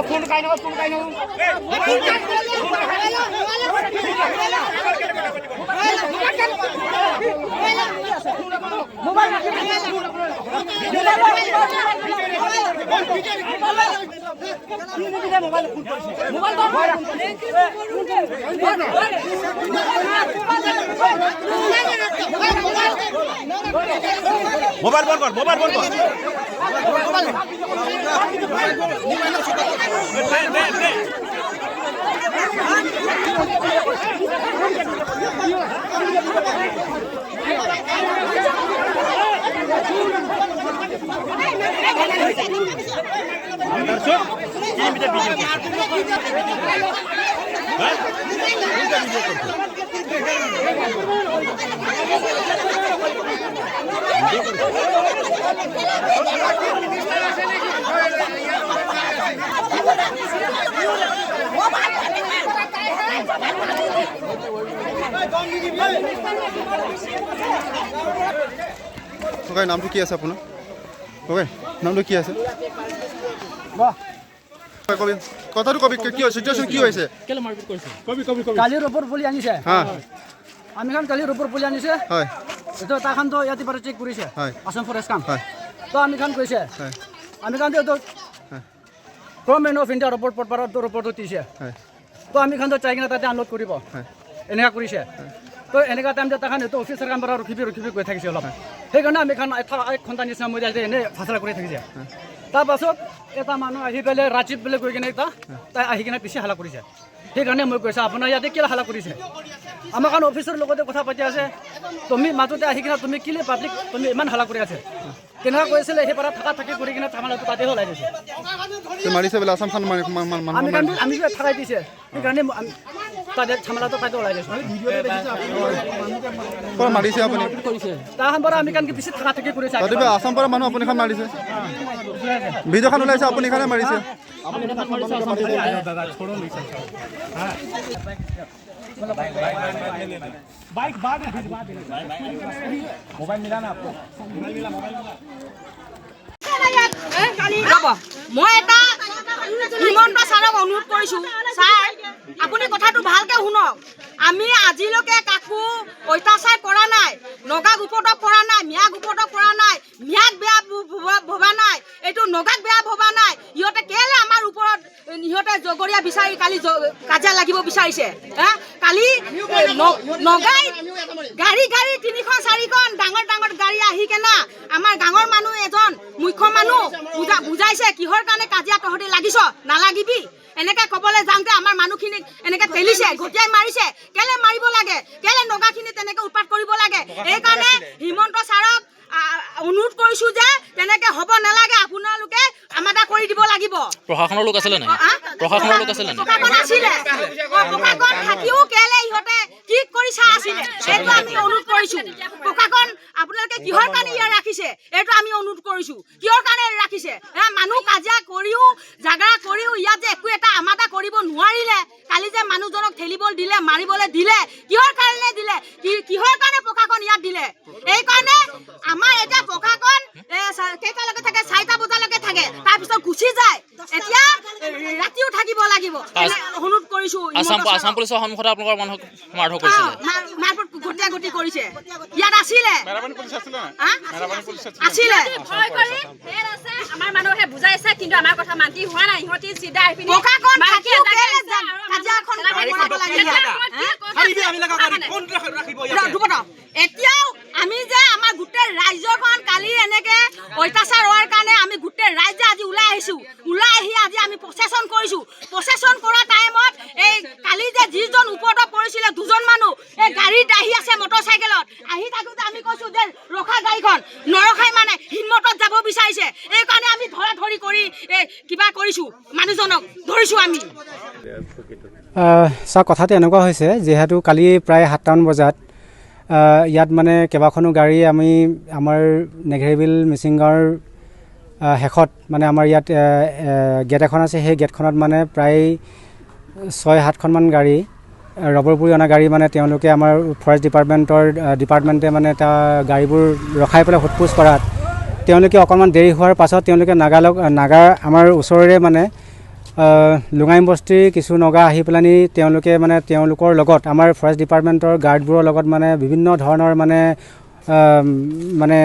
Phone কাই নাও mobile বন্ধ কৰ মোবাইল বন্ধ কৰ ককাই নামটো কি আছে আপোনাৰ ককাই নামটো কি আছে কবি কথাটো কবি কি হৈছে সিচুৱেশ্যন কি হৈছে কালিৰ ওপৰ পুলি আনিছে হা আমি খান কালিৰ ওপৰ পুলি আনিছে হয় এইটো তাখান তো ইয়াতে পাৰে চেক কৰিছে হয় আসাম ফৰেষ্ট কাম হয় তো আমি খান কৈছে হয় আমি খান তো গভৰ্ণমেণ্ট অফ ইণ্ডিয়াৰ ওপৰত পটপাৰৰ ওপৰত দিছে হয় তো আমি খান তো চাই কিনে তাতে আনলোড কৰিব হয় এনেকা কৰিছে তো এনেকা টাইম তাখান এইটো অফিচাৰ কাম পৰা ৰখি গৈ থাকিছে অলপ সেইকাৰণে আমি খান 1 ঘণ্টা নিচিনা মই এনে ফাচলা কৰি থাকিছে তাৰপাছত এটা মানুহ আহি পেলাই ৰাজীৱ বুলি কৈ কিনে তাই আহি কিনে পিছে হালা কৰিছে সেইকাৰণে মই কৈছোঁ আপোনাৰ ইয়াতে কেলৈ হালা কৰিছে আমাৰ কাৰণ অফিচৰ লগতে কথা পাতি আছে তুমি মাজতে আহি কিনে তুমি কেলৈ পাব্লিক তুমি ইমান হালা কৰি আছে কেনেকুৱা কৈছিলে সেই পৰা থাকি কৰি কিনে থামালাটো তাতে ওলাই দিছে মাৰিছে বোলে আসামখন আমি থাকাই দিছে সেইকাৰণে তাতে থামালাটো তাতে ওলাই দিছে মাৰিছে আপুনি তাহান পৰা আমি কাৰণ পিছে থাকি কৰিছে তথাপি আসাম পৰা মানুহ আপুনিখন মাৰিছে ভিডিঅ'খন ওলাইছে আপুনি খানে মাৰিছে बाइक बाद मोबाइल मिला ना आपको মই এটা হিমন্ত ছাৰক অনুৰোধ কৰিছোঁ ছাৰ আপুনি কথাটো ভালকৈ শুনক আমি আজিলৈকে কাকো অত্যাচাৰ কৰা নাই নগাক উপদ্ৰৱ কৰা নাই মিয়াক উপদ্ৰৱ কৰা নাই মিয়াক বেয়া ভবা নাই এইটো নগাক বেয়া ভবা নাই ইহঁতে কেলে আমাৰ ওপৰত ইহঁতে জগৰীয়া বিচাৰি কালি কাজিয়া লাগিব বিচাৰিছে কালি নগাই গাড়ী 3খন 4খন ডাঙৰ গাড়ী আহি কেনা আমাৰ গাঁৱৰ মানুহ এজন মুখ্য মানুহ বুজাইছে কিহৰ কাৰণে কাজিয়া তহঁতি লাগিছ নালাগিবি এনেকে ক'বলৈ যাওঁতে আমাৰ মানুহখিনিক এনেকে ঠেলিছে ঘটিয়াই মাৰিছে কেলে মাৰিব লাগে কেলে নগাখিনি তেনেকে উৎপাত কৰিব লাগে এইকাৰণে হিমন্ত ছাৰক অনুৰোধ কৰিছোঁ যে তেনেকে হ'ব নালাগে আপোনালোকে আমাদা কৰি দিব লাগিব প্ৰশাসনৰ লোক আছিলে নাই প্ৰশাসনৰ লোক আছিলে নাই প্ৰশাসন আছিলে প্ৰশাসন থাকিও কেলে ইহঁতে কি কৰি চাই আছিলে এইটো আমি অনুৰোধ কৰিছোঁ প্ৰশাসন আপোনালোকে কিহৰ কাৰণে ইয়াত ৰাখিছে এইটো আমি অনুৰোধ কৰিছোঁ কিহৰ কাৰণে ৰাখিছে মানুহ কাজিয়া কৰিও জাগৰা কৰিও ইয়াত যে একো এটা আমাদা কৰিব নোৱাৰিলে কালি যে মানুহজনক ঠেলিবলৈ দিলে মাৰিবলৈ দিলে কিহৰ কাৰণে দিলে কিহৰ কাৰণে প্ৰশাসন ইয়াত দিলে এইকাৰণে আমাৰ এতিয়া প্ৰশাসন কেইটালৈকে থাকে 4টা বজালৈকে থাকে তাৰপিছত গুচি যায় এতিয়া ৰাতিও থাকিব লাগিব অনুৰোধ কৰিছোঁ আসাম পুলিচৰ সন্মুখত আপোনালোকৰ মানুহক মাৰধৰ কৰিছিলে মাৰপিট ঘটিয়া কৰিছে ইয়াত আছিলে আছিলে আমাৰ মানুহে বুজাইছে কিন্তু আমাৰ কথা মান্তি হোৱা নাই ইহঁতি চিধা আহি প্ৰশাসন থাকিও কেলে কাজিয়াখন এতিয়াও আমি যে আমাৰ গোটেই ৰাজ্যখন কালি এনেকে অত্যাচাৰ হোৱাৰ কাৰণে আমি গোটেই ৰাইজে আজি ওলাই আহিছোঁ ওলাই আহি আজি আমি প্ৰচেছন কৰিছোঁ প্ৰচেছন কৰা টাইমত এই কালি যে যিজন উপদ্ৰৱ পৰিছিলে 2জন মানুহ এই গাড়ীত আহি আছে মটৰচাইকেলত আহি থাকোঁতে আমি কৈছোঁ যে ৰখা গাড়ীখন নৰখাই মানে হিমতত যাব বিচাৰিছে এইকাৰণে আমি ধৰি কৰি কিবা কৰিছোঁ মানুহজনক ধৰিছোঁ আমি ছাৰ কথাটো এনেকুৱা হৈছে যিহেতু কালি প্ৰায় 7টামান বজাত ইয়াত মানে কেইবাখনো গাড়ী আমি আমাৰ নেঘেৰিবিল মিচিং গাঁৱৰ শেষত মানে আমাৰ ইয়াত গেট এখন আছে সেই গেটখনত মানে প্ৰায় 6-7খনমান গাড়ী ৰবৰপুৰী অনা গাড়ী মানে তেওঁলোকে আমাৰ ফৰেষ্ট ডিপাৰ্টমেণ্টে মানে এটা গাড়ীবোৰ ৰখাই পেলাই সোধপোছ কৰাত তেওঁলোকে অকণমান দেৰি হোৱাৰ পাছত তেওঁলোকে নাগা আমাৰ ওচৰৰে মানে লুঙাইম বস্তিৰ কিছু নগা আহি পেলানি তেওঁলোকে মানে তেওঁলোকৰ লগত আমাৰ ফৰেষ্ট ডিপাৰ্টমেণ্টৰ গাৰ্ডবোৰৰ লগত মানে বিভিন্ন ধৰণৰ মানে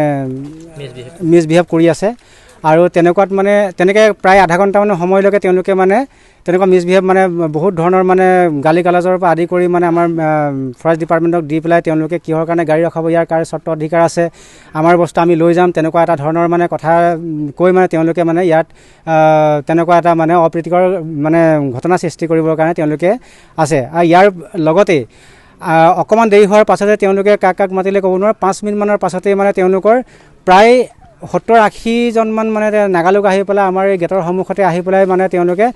মিছবিহেভ কৰি আছে আৰু তেনেকৈ প্ৰায় আধা ঘণ্টামানৰ সময়লৈকে তেওঁলোকে মানে তেনেকুৱা মিছবিহেভ মানে বহুত ধৰণৰ মানে গালি গালাজৰ পৰা আদি কৰি মানে আমাৰ ফৰেষ্ট ডিপাৰ্টমেণ্টক দি পেলাই তেওঁলোকে কিহৰ কাৰণে গাড়ী ৰখাব, ইয়াৰ কাৰ স্বত্ব অধিকাৰ আছে, আমাৰ বস্তু আমি লৈ যাম, তেনেকুৱা এটা ধৰণৰ মানে কথা কৈ মানে তেওঁলোকে মানে ইয়াত তেনেকুৱা এটা মানে অপ্ৰীতিকৰ মানে ঘটনা সৃষ্টি কৰিবৰ কাৰণে তেওঁলোকে আছে। আৰু ইয়াৰ লগতে অকণমান দেৰি হোৱাৰ পাছতে তেওঁলোকে কাক মাতিলে ক'ব নোৱাৰে, 5 মিনিটমানৰ পাছতেই মানে তেওঁলোকৰ প্ৰায় 70-80জনমান মানে নাগালোক আহি পেলাই আমাৰ এই গেটৰ সন্মুখতে আহি পেলাই মানে তেওঁলোকে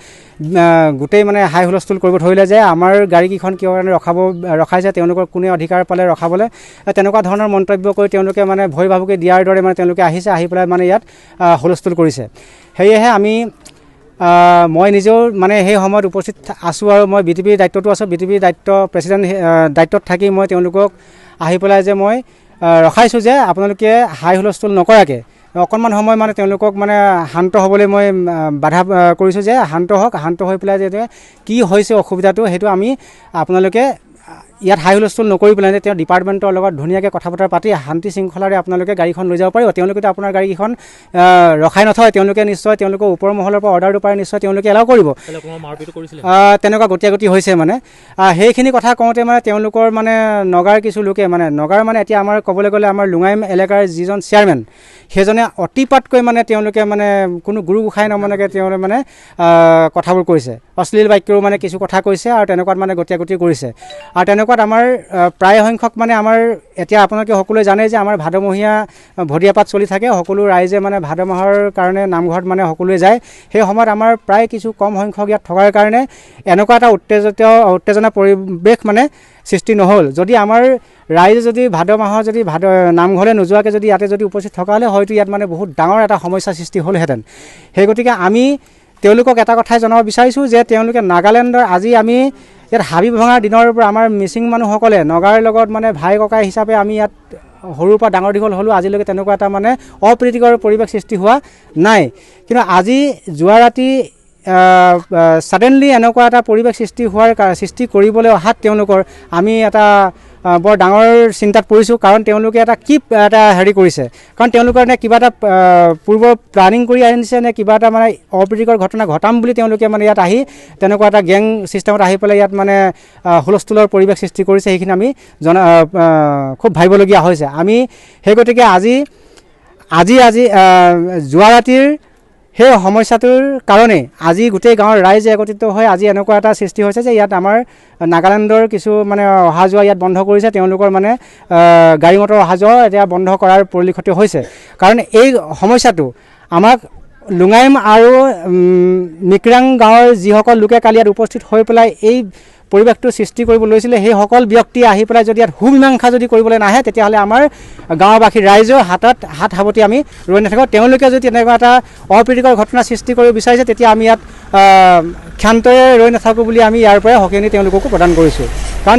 গোটেই মানে হাই হুলস্থুল কৰিব ধৰিলে যে আমাৰ গাড়ীকেইখন কিয় কাৰণে ৰখাইছে, তেওঁলোকৰ কোনে অধিকাৰ পালে ৰখাবলৈ, তেনেকুৱা ধৰণৰ মন্তব্য কৰি তেওঁলোকে মানে ভয় ভাবুকি দিয়াৰ দৰে মানে তেওঁলোকে আহি পেলাই মানে ইয়াত হুলস্থুল কৰিছে। সেয়েহে মই নিজেও মানে সেই সময়ত উপস্থিত আছোঁ আৰু মই BTPৰ দায়িত্বটো আছোঁ, BTPৰ প্ৰেছিডেণ্ট দায়িত্বত থাকি মই তেওঁলোকক আহি পেলাই যে মই ৰখাইছোঁ যে আপোনালোকে হাই হুলস্থুল নকৰাকৈ অকণমান সময় মানে তেওঁলোকক মানে শান্ত হ'বলৈ মই বাধা কৰিছোঁ যে শান্ত হৈ পেলাই যে কি হৈছে অসুবিধাটো সেইটো আমি আপোনালোকে ইয়াত হাই হুলস্থুল নকৰি পেলাই তেওঁ ডিপাৰ্টমেণ্টৰ লগত ধুনীয়াকৈ কথা বতৰা পাতি শান্তি শৃংখলাৰে আপোনালোকে গাড়ীখন লৈ যাব পাৰিব। তেওঁলোকেতো আপোনাৰ গাড়ীখন ৰখাই নথয়, তেওঁলোকে ওপৰ মহলৰ পৰা অৰ্ডাৰটো পাই নিশ্চয় তেওঁলোকে এলাও কৰিব। তেনেকুৱা গতিয়াগতি হৈছে মানে সেইখিনি কথা কওঁতে মানে তেওঁলোকৰ মানে নগাৰ কিছু লোকে নগাৰ মানে এতিয়া আমাৰ ক'বলৈ গ'লে আমাৰ লুঙাইম এলেকাৰ যিজন চেয়াৰমেন সেইজনে অতিপাতকৈ মানে তেওঁলোকে মানে কোনো গুৰু গোসাঁই নমনাকৈ তেওঁলোকে মানে কথাবোৰ কৈছে, অশ্লীল বাক্যও মানে কিছু কথা কৈছে আৰু তেনেকুৱাত মানে গতিয়াগতি কৰিছে। আৰু তেনেকুৱাত আমাৰ প্ৰায় সংখ্যক মানে আমাৰ এতিয়া আপোনালোকে সকলোৱে জানে যে আমাৰ ভাদমহীয়া ভদিয়াপাত চলি থাকে, সকলো ৰাইজে মানে ভাদ মাহৰ কাৰণে নামঘৰত মানে সকলোৱে যায়। সেই সময়ত আমাৰ প্ৰায় কিছু কম সংখ্যক ইয়াত থকাৰ কাৰণে এনেকুৱা এটা উত্তেজনা পৰিৱেশ মানে সৃষ্টি নহ'ল। যদি আমাৰ ৰাইজে যদি ভাদ মাহৰ যদি নামঘৰলৈ নোযোৱাকৈ যদি ইয়াতে যদি উপস্থিত থকা হ'লে হয়তো ইয়াত মানে বহুত ডাঙৰ এটা সমস্যাৰ সৃষ্টি হ'লহেঁতেন। সেই গতিকে আমি তেওঁলোকক এটা কথাই জনাব বিচাৰিছোঁ যে তেওঁলোকে নাগালেণ্ডৰ আজি আমি ইয়াত হাবি ভঙাৰ দিনৰ পৰা আমাৰ মিচিং মানুহসকলে নগাৰ লগত মানে ভাই ককাই হিচাপে আমি ইয়াত সৰুৰ পৰা ডাঙৰ দীঘল হ'লোঁ, আজিলৈকে তেনেকুৱা এটা মানে অপ্ৰীতিকৰ পৰিৱেশ সৃষ্টি হোৱা নাই। কিন্তু আজি যোৱা ৰাতি ছাডেনলি এনেকুৱা এটা পৰিৱেশ সৃষ্টি কৰিবলৈ অহাত তেওঁলোকৰ আমি এটা বৰ ডাঙৰ চিন্তাত পৰিছোঁ। কাৰণ তেওঁলোকে এটা হেৰি কৰিছে, কাৰণ তেওঁলোকৰ নে কিবা এটা পূৰ্ব প্লানিং কৰি আনিছে নে কিবা এটা মানে অপ্ৰীতিকৰ ঘটনা ঘটাম বুলি তেওঁলোকে মানে ইয়াত আহি তেনেকুৱা এটা গেং ছিষ্টেমত আহি পেলাই ইয়াত মানে হুলস্থুলৰ পৰিৱেশ সৃষ্টি কৰিছে। সেইখিনি আমি খুব ভাবিবলগীয়া হৈছে। আমি সেই গতিকে আজি যোৱা ৰাতিৰ সেই সমস্যাটোৰ কাৰণে আজি গোটেই গাঁৱৰ ৰাইজে একত্ৰিত হৈ আজি এনেকুৱা এটা সৃষ্টি হৈছে যে ইয়াত আমাৰ নাগালেণ্ডৰ কিছু মানে অহা যোৱা ইয়াত বন্ধ কৰিছে, তেওঁলোকৰ মানে গাড়ী মটৰ অহা যোৱা এতিয়া বন্ধ কৰাৰ পৰিলক্ষিত হৈছে। কাৰণ এই সমস্যাটো আমাক লুঙাইম আৰু মিকৰাং গাঁৱৰ যিসকল লোকে কালি ইয়াত উপস্থিত হৈ পেলাই এই পৰিৱেশটো সৃষ্টি কৰিব লৈছিলে সেইসকল ব্যক্তি আহি পেলাই যদি ইয়াত সুমীমাংসা যদি কৰিবলৈ নাহে তেতিয়াহ'লে আমাৰ গাঁওবাসী ৰাইজৰ হাত সাৱটি আমি ৰৈ নাথাকোঁ। তেওঁলোকে যদি এনেকুৱা এটা অপ্ৰীতিকৰ ঘটনা সৃষ্টি কৰিব বিচাৰিছে তেতিয়া আমি ইয়াত ক্ষান্তৰে ৰৈ নাথাকোঁ বুলি আমি ইয়াৰ পৰাই সকীয়নি তেওঁলোককো প্ৰদান কৰিছোঁ।